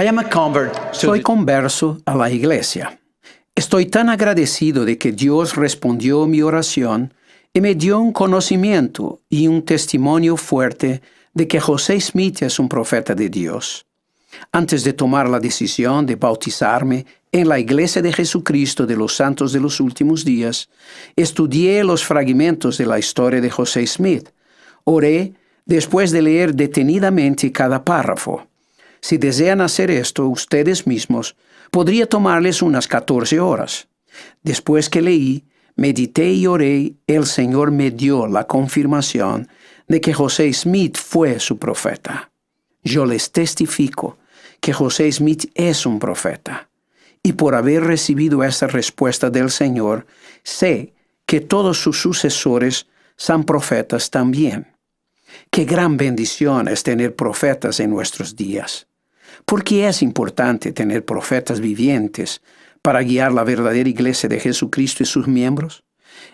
I am a convert to Soy converso a la iglesia. Estoy tan agradecido de que Dios respondió mi oración y me dio un conocimiento y un testimonio fuerte de que José Smith es un profeta de Dios. Antes de tomar la decisión de bautizarme en la Iglesia de Jesucristo de los Santos de los Últimos Días, estudié los fragmentos de la historia de José Smith. Oré después de leer detenidamente cada párrafo. Si desean hacer esto ustedes mismos, podría tomarles unas 14 horas. Después que leí, medité y oré, el Señor me dio la confirmación de que José Smith fue su profeta. Yo les testifico que José Smith es un profeta. Y por haber recibido esta respuesta del Señor, sé que todos sus sucesores son profetas también. Qué gran bendición es tener profetas en nuestros días. ¿Por qué es importante tener profetas vivientes para guiar la verdadera iglesia de Jesucristo y sus miembros?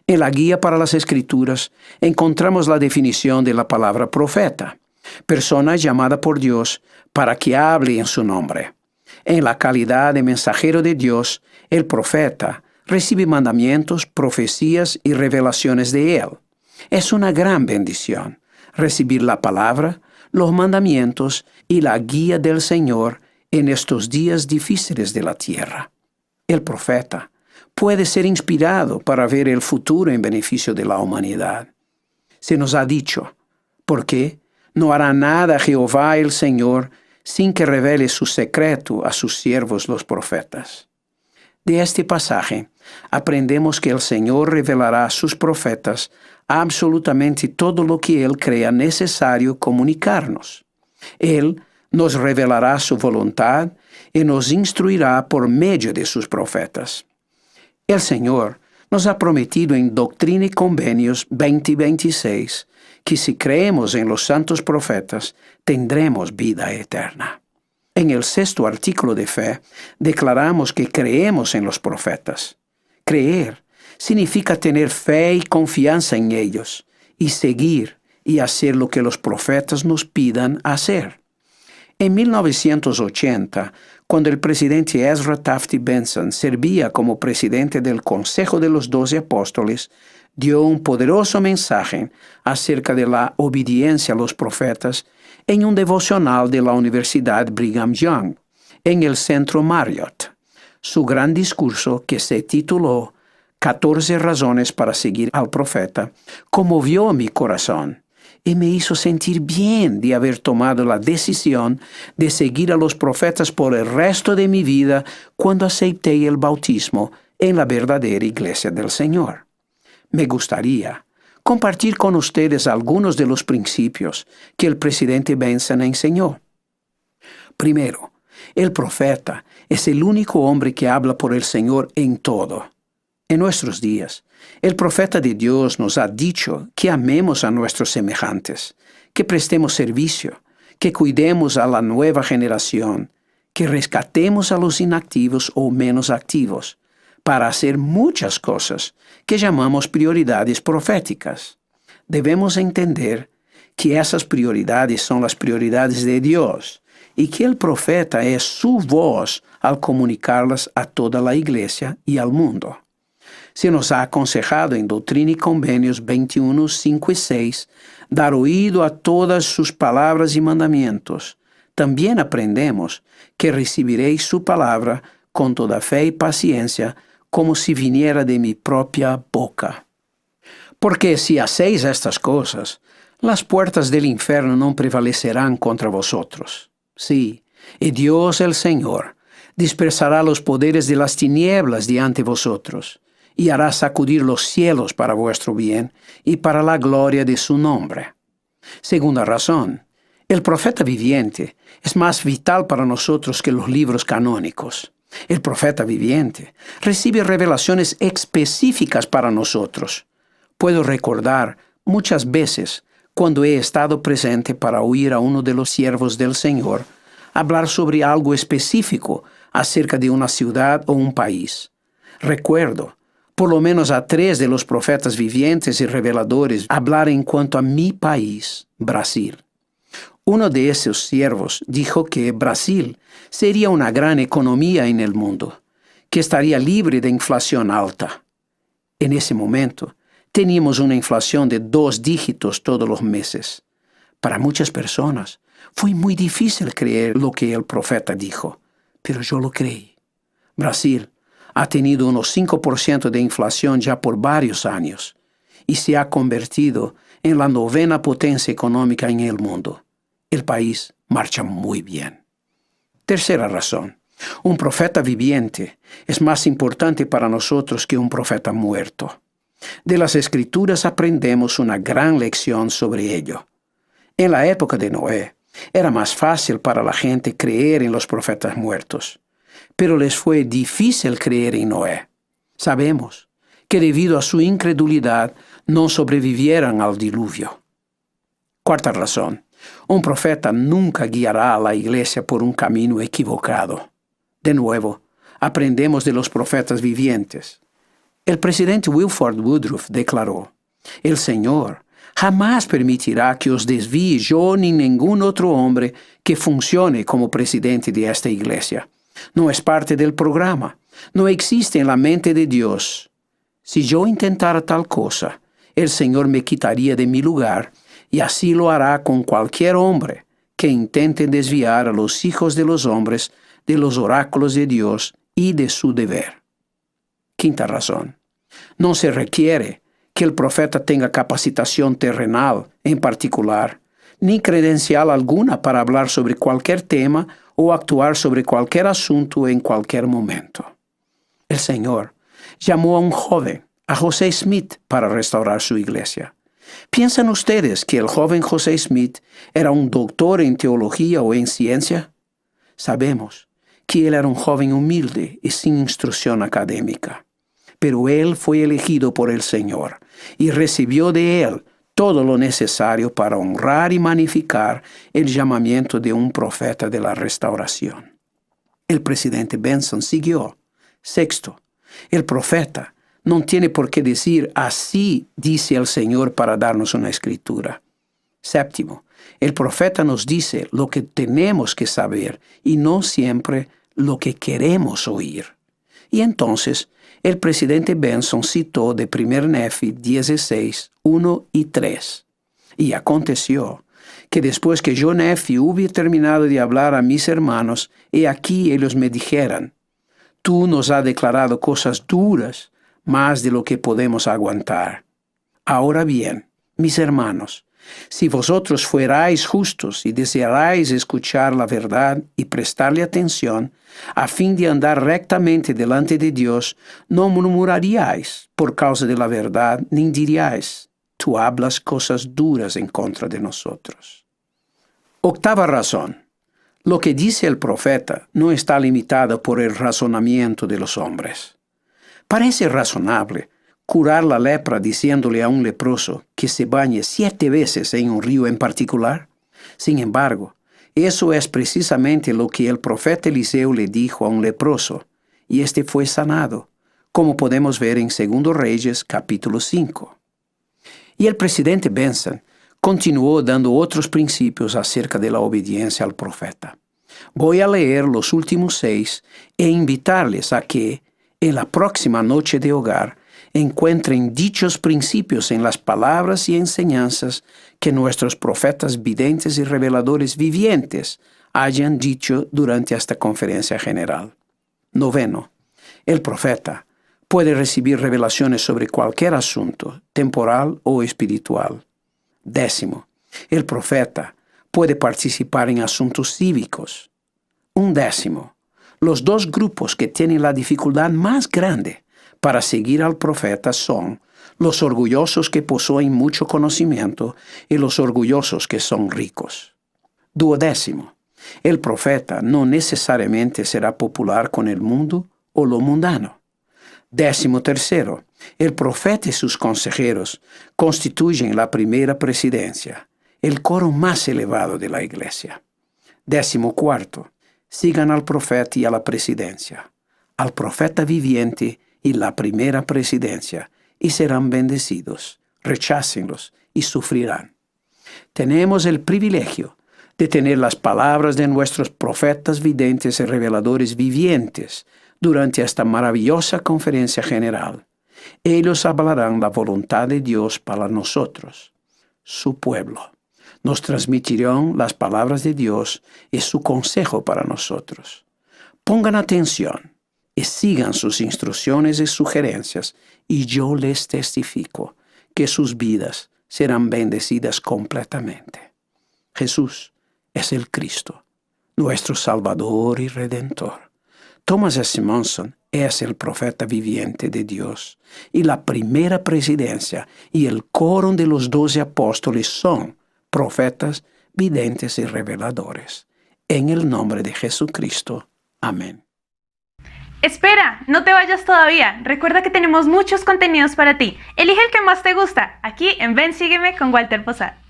En la guía para las Escrituras encontramos la definición de la palabra profeta, persona llamada por Dios para que hable en su nombre. En la calidad de mensajero de Dios, el profeta recibe mandamientos, profecías y revelaciones de Él. Es una gran bendición recibir la palabra, los mandamientos y la guía del Señor en estos días difíciles de la tierra. El profeta puede ser inspirado para ver el futuro en beneficio de la humanidad. Se nos ha dicho, ¿por qué? No hará nada Jehová el Señor sin que revele su secreto a sus siervos los profetas. De este pasaje aprendemos que el Señor revelará a sus profetas absolutamente todo lo que Él crea necesario comunicarnos. Él nos revelará su voluntad y nos instruirá por medio de sus profetas. El Señor nos ha prometido en Doctrina y Convenios 20:26 que si creemos en los santos profetas, tendremos vida eterna. En el 6º artículo de fe, declaramos que creemos en los profetas. Creer significa tener fe y confianza en ellos, y seguir y hacer lo que los profetas nos pidan hacer. En 1980, cuando el presidente Ezra Taft Benson servía como presidente del Consejo de los 12 Apóstoles, dio un poderoso mensaje acerca de la obediencia a los profetas en un devocional de la Universidad Brigham Young, en el Centro Marriott. Su gran discurso, que se tituló 14 razones para seguir al profeta, conmovió mi corazón y me hizo sentir bien de haber tomado la decisión de seguir a los profetas por el resto de mi vida cuando acepté el bautismo en la verdadera iglesia del Señor. Me gustaría compartir con ustedes algunos de los principios que el presidente Benson enseñó. Primero, el profeta es el único hombre que habla por el Señor en todo. En nuestros días, el profeta de Dios nos ha dicho que amemos a nuestros semejantes, que prestemos servicio, que cuidemos a la nueva generación, que rescatemos a los inactivos o menos activos, para hacer muchas cosas que llamamos prioridades proféticas. Debemos entender que esas prioridades son las prioridades de Dios y que el profeta es su voz al comunicarlas a toda la iglesia y al mundo. Se nos ha aconsejado en Doctrina y Convenios 21, 5 y 6 dar oído a todas sus palabras y mandamientos. También aprendemos que recibiréis su palabra con toda fe y paciencia, como si viniera de mi propia boca. Porque si hacéis estas cosas, las puertas del infierno no prevalecerán contra vosotros. Sí, y Dios el Señor dispersará los poderes de las tinieblas de ante vosotros, y hará sacudir los cielos para vuestro bien y para la gloria de su nombre. Segunda razón, el profeta viviente es más vital para nosotros que los libros canónicos. El profeta viviente recibe revelaciones específicas para nosotros. Puedo recordar muchas veces cuando he estado presente para oír a uno de los siervos del Señor hablar sobre algo específico acerca de una ciudad o un país. Recuerdo por lo menos a 3 de los profetas vivientes y reveladores hablar en cuanto a mi país, Brasil. Uno de esos siervos dijo que Brasil sería una gran economía en el mundo, que estaría libre de inflación alta. En ese momento, teníamos una inflación de 2 dígitos todos los meses. Para muchas personas, fue muy difícil creer lo que el profeta dijo, pero yo lo creí. Brasil ha tenido unos 5% de inflación ya por varios años y se ha convertido en la 9ª potencia económica en el mundo. El país marcha muy bien. Tercera razón. Un profeta viviente es más importante para nosotros que un profeta muerto. De las Escrituras aprendemos una gran lección sobre ello. En la época de Noé, era más fácil para la gente creer en los profetas muertos, pero les fue difícil creer en Noé. Sabemos que debido a su incredulidad no sobrevivieron al diluvio. Cuarta razón. Un profeta nunca guiará a la iglesia por un camino equivocado. De nuevo, aprendemos de los profetas vivientes. El presidente Wilford Woodruff declaró: «El Señor jamás permitirá que os desvíe yo ni ningún otro hombre que funcione como presidente de esta iglesia. No es parte del programa. No existe en la mente de Dios. Si yo intentara tal cosa, el Señor me quitaría de mi lugar, y así lo hará con cualquier hombre que intente desviar a los hijos de los hombres de los oráculos de Dios y de su deber». Quinta razón. No se requiere que el profeta tenga capacitación terrenal en particular, ni credencial alguna para hablar sobre cualquier tema o actuar sobre cualquier asunto en cualquier momento. El Señor llamó a un joven, a José Smith, para restaurar su iglesia. ¿Piensan ustedes que el joven José Smith era un doctor en teología o en ciencia? Sabemos que él era un joven humilde y sin instrucción académica. Pero él fue elegido por el Señor y recibió de él todo lo necesario para honrar y magnificar el llamamiento de un profeta de la restauración. El presidente Benson siguió. Sexto, el profeta no tiene por qué decir «así dice el Señor» para darnos una escritura. Séptimo, el profeta nos dice lo que tenemos que saber y no siempre lo que queremos oír. Y entonces, el presidente Benson citó de 1 Nefi 16, 1 y 3. Y aconteció que después que yo, Nefi, hube terminado de hablar a mis hermanos, he aquí ellos me dijeran: «Tú nos has declarado cosas duras, más de lo que podemos aguantar. Ahora bien, mis hermanos, si vosotros fuerais justos y desearais escuchar la verdad y prestarle atención, a fin de andar rectamente delante de Dios, no murmuraríais por causa de la verdad, ni diríais: tú hablas cosas duras en contra de nosotros». Octava razón. Lo que dice el profeta no está limitado por el razonamiento de los hombres. Parece razonable curar la lepra diciéndole a un leproso que se bañe 7 veces en un río en particular. Sin embargo, eso es precisamente lo que el profeta Eliseo le dijo a un leproso, y éste fue sanado, como podemos ver en 2 Reyes capítulo 5. Y el presidente Benson continuó dando otros principios acerca de la obediencia al profeta. Voy a leer los últimos 6 e invitarles a que, en la próxima noche de hogar, encuentren dichos principios en las palabras y enseñanzas que nuestros profetas videntes y reveladores vivientes hayan dicho durante esta conferencia general. Noveno, el profeta puede recibir revelaciones sobre cualquier asunto, temporal o espiritual. Décimo, el profeta puede participar en asuntos cívicos. Undécimo, los 2 grupos que tienen la dificultad más grande para seguir al profeta son los orgullosos que poseen mucho conocimiento y los orgullosos que son ricos. Duodécimo, el profeta no necesariamente será popular con el mundo o lo mundano. 13º, el profeta y sus consejeros constituyen la primera presidencia, el coro más elevado de la iglesia. 14º, sigan al profeta y a la presidencia, al profeta viviente y la primera presidencia, y serán bendecidos. Rechácenlos y sufrirán. Tenemos el privilegio de tener las palabras de nuestros profetas videntes y reveladores vivientes durante esta maravillosa conferencia general. Ellos hablarán la voluntad de Dios para nosotros, su pueblo. Nos transmitirán las palabras de Dios y su consejo para nosotros. Pongan atención y sigan sus instrucciones y sugerencias, y yo les testifico que sus vidas serán bendecidas completamente. Jesús es el Cristo, nuestro Salvador y Redentor. Thomas S. Monson es el profeta viviente de Dios, y la primera presidencia y el coro de los 12 apóstoles son profetas, videntes y reveladores. En el nombre de Jesucristo. Amén. Espera, no te vayas todavía. Recuerda que tenemos muchos contenidos para ti. Elige el que más te gusta, aquí en Ven Sígueme con Walter Posada.